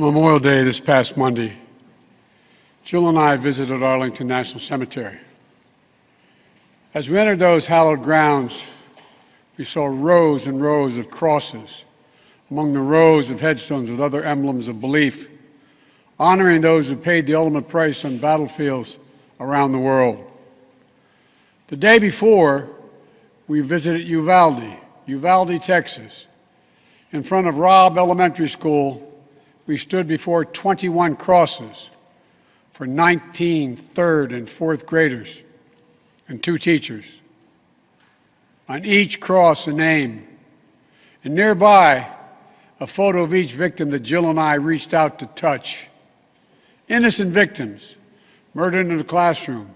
On Memorial Day this past Monday, Jill and I visited Arlington National Cemetery. As we entered those hallowed grounds, we saw rows and rows of crosses among the rows of headstones with other emblems of belief, honoring those who paid the ultimate price on battlefields around the world. The day before, we visited Uvalde, Texas. In front of Robb Elementary School, we stood before 21 crosses for 19 third and fourth graders and 2 teachers. On each cross, a name, and nearby, a photo of each victim that Jill and I reached out to touch. Innocent victims murdered in a classroom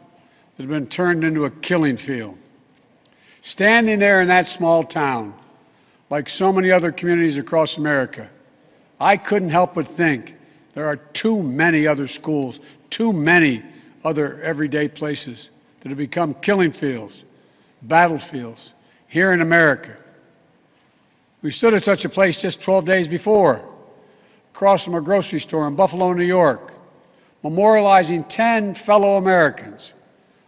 that had been turned into a killing field. Standing there in that small town, like so many other communities across America, I couldn't help but think there are too many other schools, too many other everyday places that have become killing fields, battlefields, here in America. We stood at such a place just 12 days before, across from a grocery store in Buffalo, New York, memorializing 10 fellow Americans,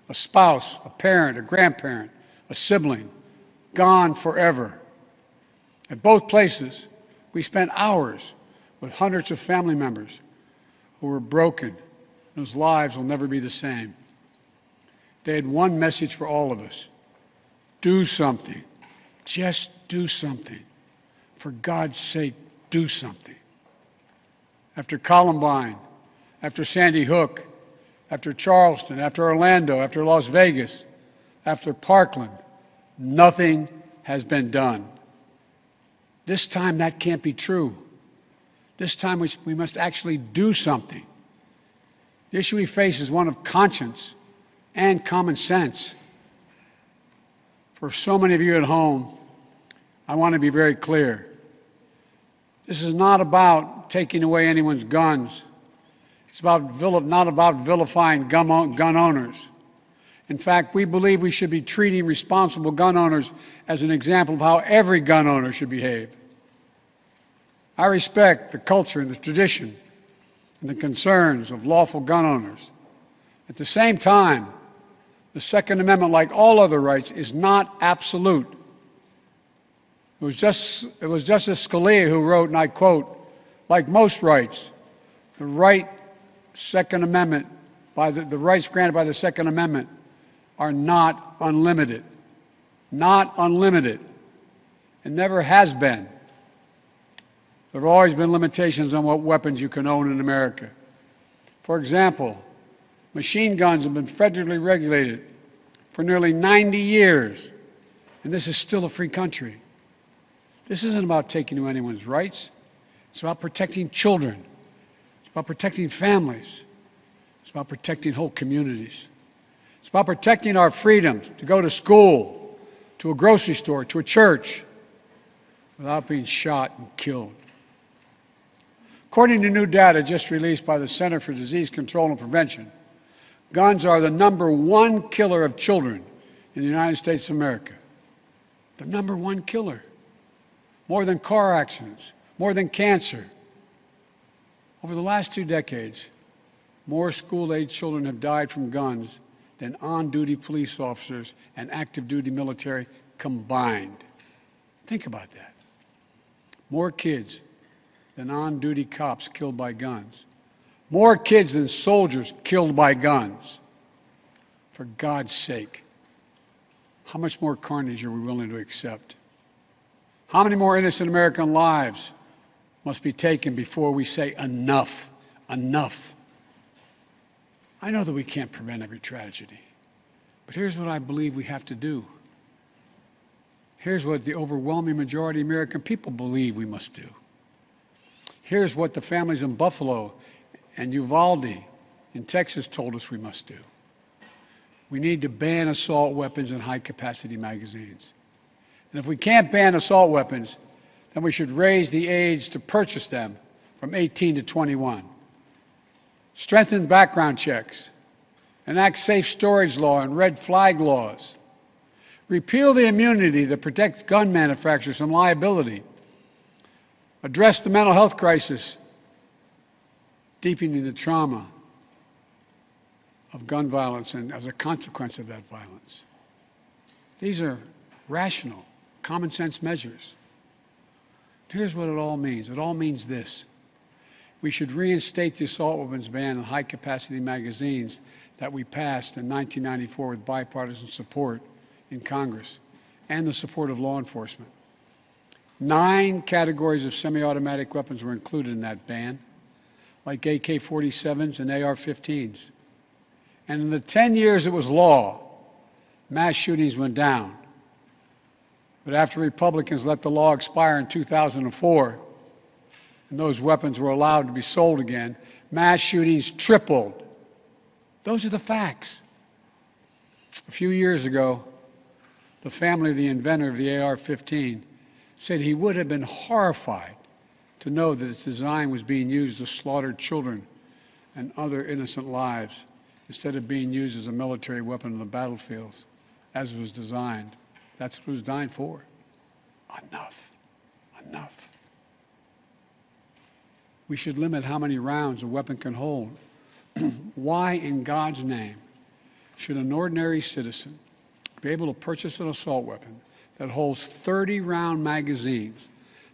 a spouse, a parent, a grandparent, a sibling, gone forever. At both places, we spent hours with hundreds of family members who were broken, whose lives will never be the same. They had one message for all of us: do something. Just do something. For God's sake, do something. After Columbine, after Sandy Hook, after Charleston, after Orlando, after Las Vegas, after Parkland, nothing has been done. This time that can't be true. This time we must actually do something. The issue we face is one of conscience and common sense. For so many of you at home, I want to be very clear. This is not about taking away anyone's guns. It's not about vilifying gun owners. In fact, we believe we should be treating responsible gun owners as an example of how every gun owner should behave. I respect the culture and the tradition and the concerns of lawful gun owners. At the same time, the Second Amendment, like all other rights, is not absolute. It was Justice Scalia who wrote, and I quote, "Like most rights, the rights granted by the Second Amendment are not unlimited." Not unlimited. It never has been. There have always been limitations on what weapons you can own in America. For example, machine guns have been federally regulated for nearly 90 years, and this is still a free country. This isn't about taking away anyone's rights. It's about protecting children. It's about protecting families. It's about protecting whole communities. It's about protecting our freedom to go to school, to a grocery store, to a church, without being shot and killed. According to new data just released by the Center for Disease Control and Prevention, guns are the #1 killer of children in the United States of America. The #1 killer. More than car accidents, more than cancer. Over the last 2 decades, more school-age children have died from guns than on-duty police officers and active-duty military combined. Think about that. More kids than on-duty cops killed by guns. More kids than soldiers killed by guns. For God's sake, how much more carnage are we willing to accept? How many more innocent American lives must be taken before we say enough, enough? I know that we can't prevent every tragedy, but here's what I believe we have to do. Here's what the overwhelming majority of American people believe we must do. Here's what the families in Buffalo and Uvalde in Texas told us we must do. We need to ban assault weapons and high-capacity magazines. And if we can't ban assault weapons, then we should raise the age to purchase them from 18 to 21. Strengthen background checks. Enact safe storage law and red flag laws. Repeal the immunity that protects gun manufacturers from liability. Address the mental health crisis deepening the trauma of gun violence and as a consequence of that violence. These are rational, common sense measures. Here's what it all means. It all means this. We should reinstate the assault weapons ban on high-capacity magazines that we passed in 1994 with bipartisan support in Congress and the support of law enforcement. 9 categories of semi-automatic weapons were included in that ban, like AK-47s and AR-15s. And in the 10 years it was law, mass shootings went down. But after Republicans let the law expire in 2004, and those weapons were allowed to be sold again, mass shootings tripled. Those are the facts. A few years ago, the family of the inventor of the AR-15 said he would have been horrified to know that its design was being used to slaughter children and other innocent lives instead of being used as a military weapon on the battlefields, as it was designed. That's what it was designed for. Enough. Enough. We should limit how many rounds a weapon can hold. Why, in God's name, should an ordinary citizen be able to purchase an assault weapon that holds 30-round magazines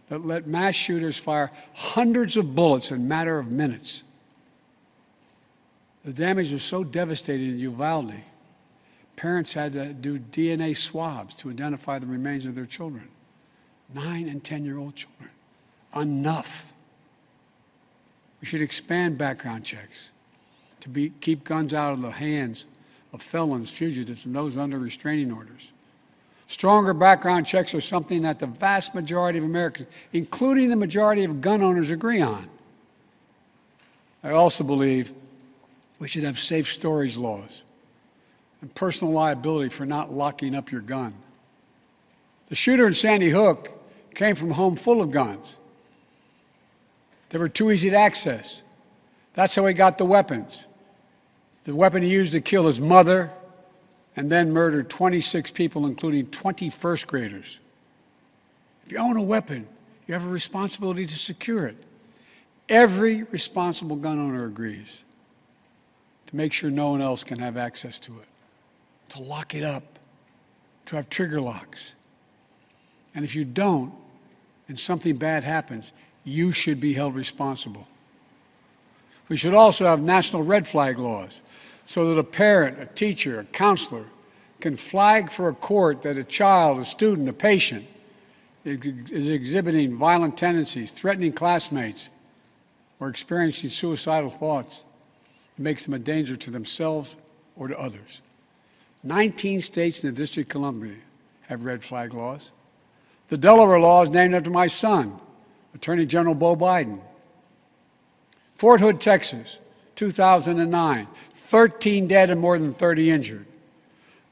that let mass shooters fire hundreds of bullets in a matter of minutes? The damage was so devastating in Uvalde, parents had to do DNA swabs to identify the remains of their children. 9- and 10-year-old children. Enough. We should expand background checks to keep guns out of the hands of felons, fugitives, and those under restraining orders. Stronger background checks are something that the vast majority of Americans, including the majority of gun owners, agree on. I also believe we should have safe storage laws and personal liability for not locking up your gun. The shooter in Sandy Hook came from a home full of guns. They were too easy to access. That's how he got the weapons. The weapon he used to kill his mother and then murdered 26 people, including 20 first graders. If you own a weapon, you have a responsibility to secure it. Every responsible gun owner agrees to make sure no one else can have access to it, to lock it up, to have trigger locks. And if you don't, and something bad happens, you should be held responsible. We should also have national red flag laws so that a parent, a teacher, a counselor can flag for a court that a child, a student, a patient is exhibiting violent tendencies, threatening classmates, or experiencing suicidal thoughts that makes them a danger to themselves or to others. 19 states in the District of Columbia have red flag laws. The Delaware law is named after my son, Attorney General Beau Biden. Fort Hood, Texas, 2009, 13 dead and more than 30 injured.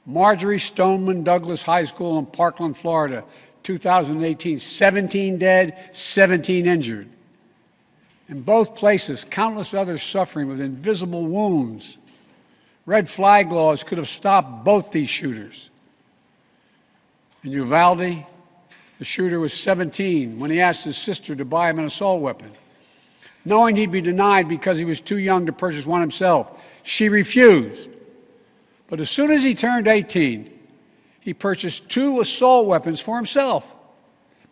Marjorie Stoneman Douglas High School in Parkland, Florida, 2018, 17 dead, 17 injured. In both places, countless others suffering with invisible wounds. Red flag laws could have stopped both these shooters. In Uvalde, the shooter was 17 when he asked his sister to buy him an assault weapon. Knowing he'd be denied because he was too young to purchase one himself, she refused. But as soon as he turned 18, he purchased 2 assault weapons for himself.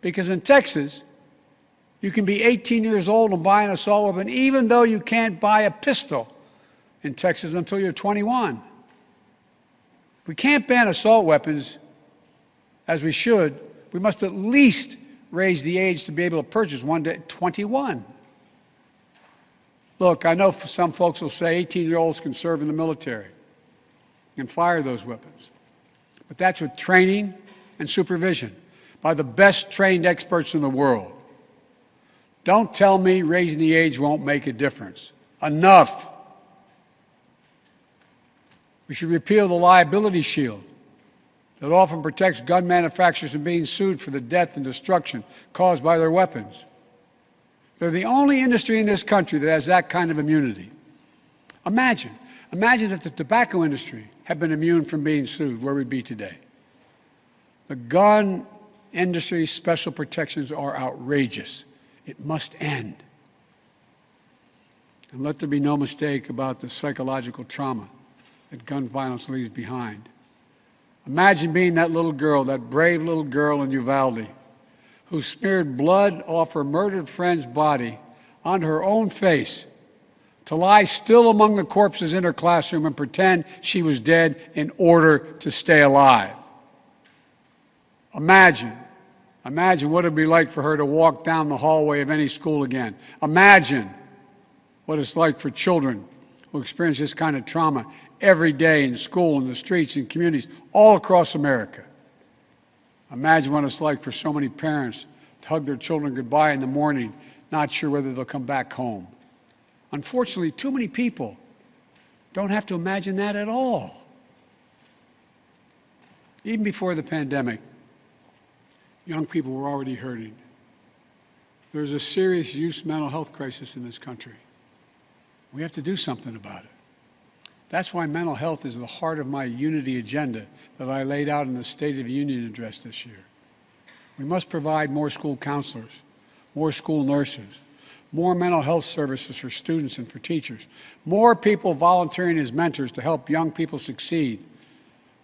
Because in Texas, you can be 18 years old and buy an assault weapon even though you can't buy a pistol in Texas until you're 21. If we can't ban assault weapons, as we should, we must at least raise the age to be able to purchase one to 21. Look, I know some folks will say 18-year-olds can serve in the military and fire those weapons. But that's with training and supervision by the best trained experts in the world. Don't tell me raising the age won't make a difference. Enough. We should repeal the liability shield that often protects gun manufacturers from being sued for the death and destruction caused by their weapons. They're the only industry in this country that has that kind of immunity. Imagine if the tobacco industry had been immune from being sued, where we'd be today. The gun industry's special protections are outrageous. It must end. And let there be no mistake about the psychological trauma that gun violence leaves behind. Imagine being that little girl, that brave little girl in Uvalde, who smeared blood off her murdered friend's body onto her own face to lie still among the corpses in her classroom and pretend she was dead in order to stay alive. Imagine what it would be like for her to walk down the hallway of any school again. Imagine what it's like for children who experience this kind of trauma every day in school, in the streets, in communities all across America. Imagine what it's like for so many parents to hug their children goodbye in the morning, not sure whether they'll come back home. Unfortunately, too many people don't have to imagine that at all. Even before the pandemic, young people were already hurting. There's a serious youth mental health crisis in this country. We have to do something about it. That's why mental health is the heart of my unity agenda that I laid out in the State of the Union address this year. We must provide more school counselors, more school nurses, more mental health services for students and for teachers, more people volunteering as mentors to help young people succeed,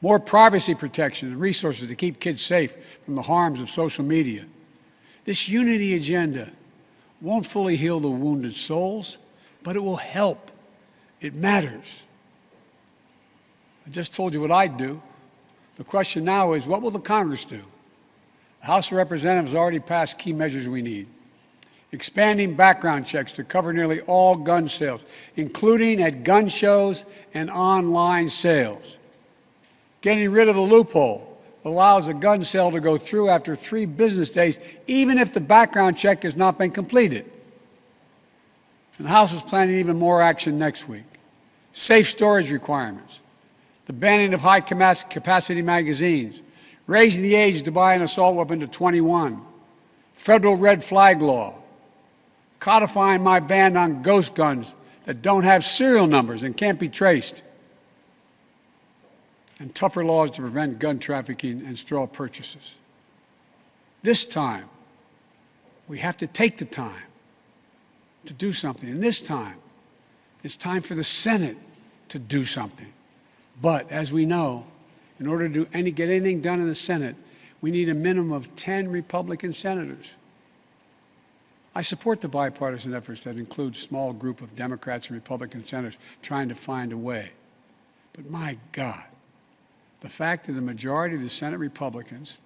more privacy protection and resources to keep kids safe from the harms of social media. This unity agenda won't fully heal the wounded souls, but it will help. It matters. I just told you what I'd do. The question now is, what will the Congress do? The House of Representatives has already passed key measures we need. Expanding background checks to cover nearly all gun sales, including at gun shows and online sales. Getting rid of the loophole that allows a gun sale to go through after 3 business days, even if the background check has not been completed. And the House is planning even more action next week. Safe storage requirements, the banning of high-capacity magazines, raising the age to buy an assault weapon to 21, federal red flag law, codifying my ban on ghost guns that don't have serial numbers and can't be traced, and tougher laws to prevent gun trafficking and straw purchases. This time, we have to take the time to do something. And this time, it's time for the Senate to do something. But as we know, in order to get anything done in the Senate, we need a minimum of 10 Republican senators. I support the bipartisan efforts that include a small group of Democrats and Republican senators trying to find a way. But my God, the fact that the majority of the Senate Republicans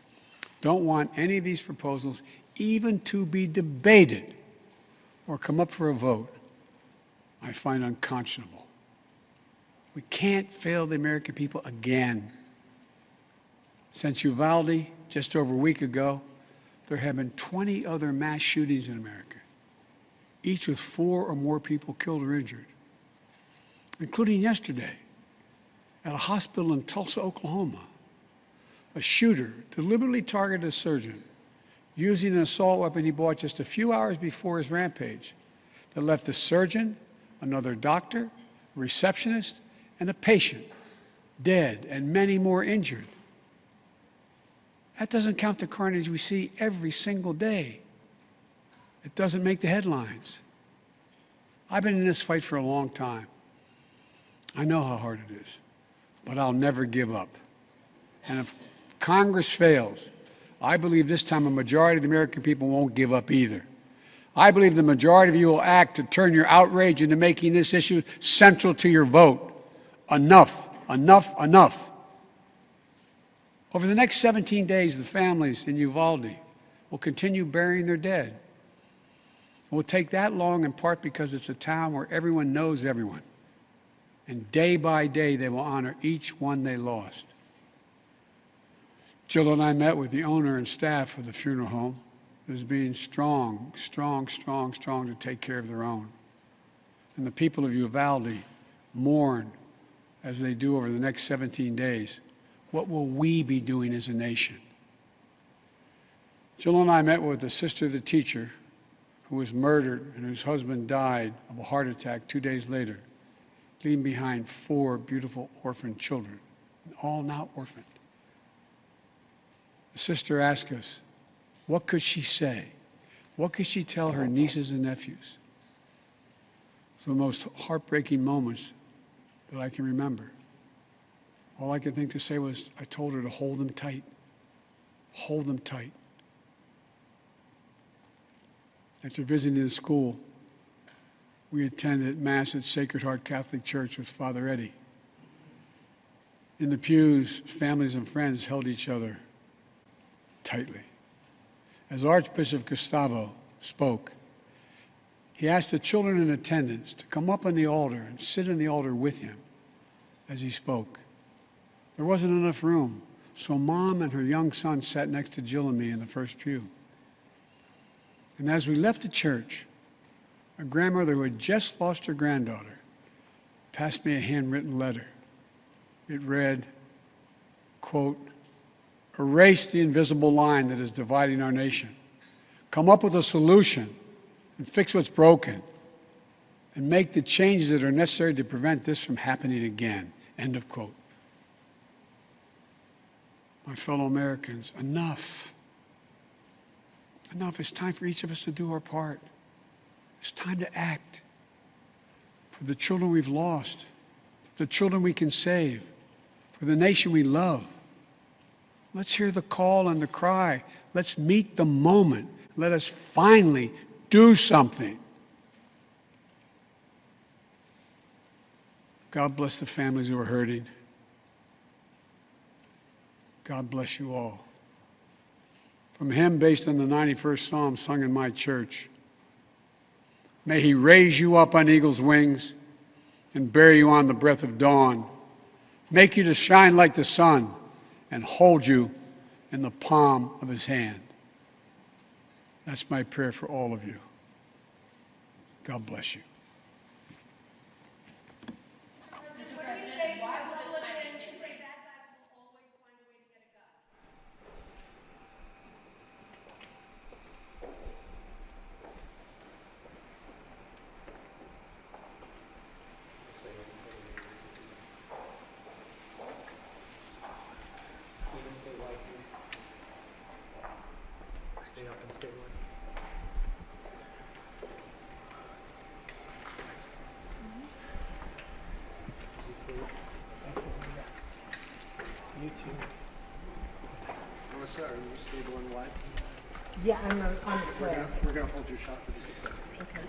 don't want any of these proposals even to be debated or come up for a vote, I find unconscionable. We can't fail the American people again. Since Uvalde, just over a week ago, there have been 20 other mass shootings in America, each with 4 or more people killed or injured, including yesterday at a hospital in Tulsa, Oklahoma. A shooter deliberately targeted a surgeon using an assault weapon he bought just a few hours before his rampage that left a surgeon, another doctor, a receptionist, and a patient dead and many more injured. That doesn't count the carnage we see every single day. It doesn't make the headlines. I've been in this fight for a long time. I know how hard it is, but I'll never give up. And if Congress fails, I believe this time a majority of the American people won't give up either. I believe the majority of you will act to turn your outrage into making this issue central to your vote. Enough, enough, enough. Over the next 17 days, the families in Uvalde will continue burying their dead. It will take that long in part because it's a town where everyone knows everyone. And day by day, they will honor each one they lost. Jill and I met with the owner and staff of the funeral home as being strong to take care of their own. And the people of Uvalde mourn as they do over the next 17 days. What will we be doing as a nation? Jill and I met with the sister of the teacher who was murdered and whose husband died of a heart attack 2 days later, leaving behind 4 beautiful orphaned children, all now orphaned. The sister asked us, what could she say? What could she tell her nieces and nephews? It's the most heartbreaking moments that I can remember. All I could think to say was, I told her to hold them tight. Hold them tight. After visiting the school, we attended Mass at Sacred Heart Catholic Church with Father Eddie. In the pews, families and friends held each other tightly. As Archbishop Gustavo spoke, he asked the children in attendance to come up on the altar and sit in the altar with him as he spoke. There wasn't enough room, so Mom and her young son sat next to Jill and me in the first pew. And as we left the church, a grandmother who had just lost her granddaughter passed me a handwritten letter. It read, quote, "Erase the invisible line that is dividing our nation. Come up with a solution and fix what's broken and make the changes that are necessary to prevent this from happening again." End of quote. My fellow Americans, enough. Enough. It's time for each of us to do our part. It's time to act for the children we've lost, for the children we can save, for the nation we love. Let's hear the call and the cry. Let's meet the moment. Let us finally do something. God bless the families who are hurting. God bless you all. From a hymn based on the 91st Psalm sung in my church. May he raise you up on eagle's wings and bear you on the breath of dawn, make you to shine like the sun and hold you in the palm of his hand. That's my prayer for all of you. God bless you. Stay up and stay away. Is it food? You too. Melissa, are you stable and wide? Yeah, I'm on the floor. We're gonna hold your shot for just a second. Okay.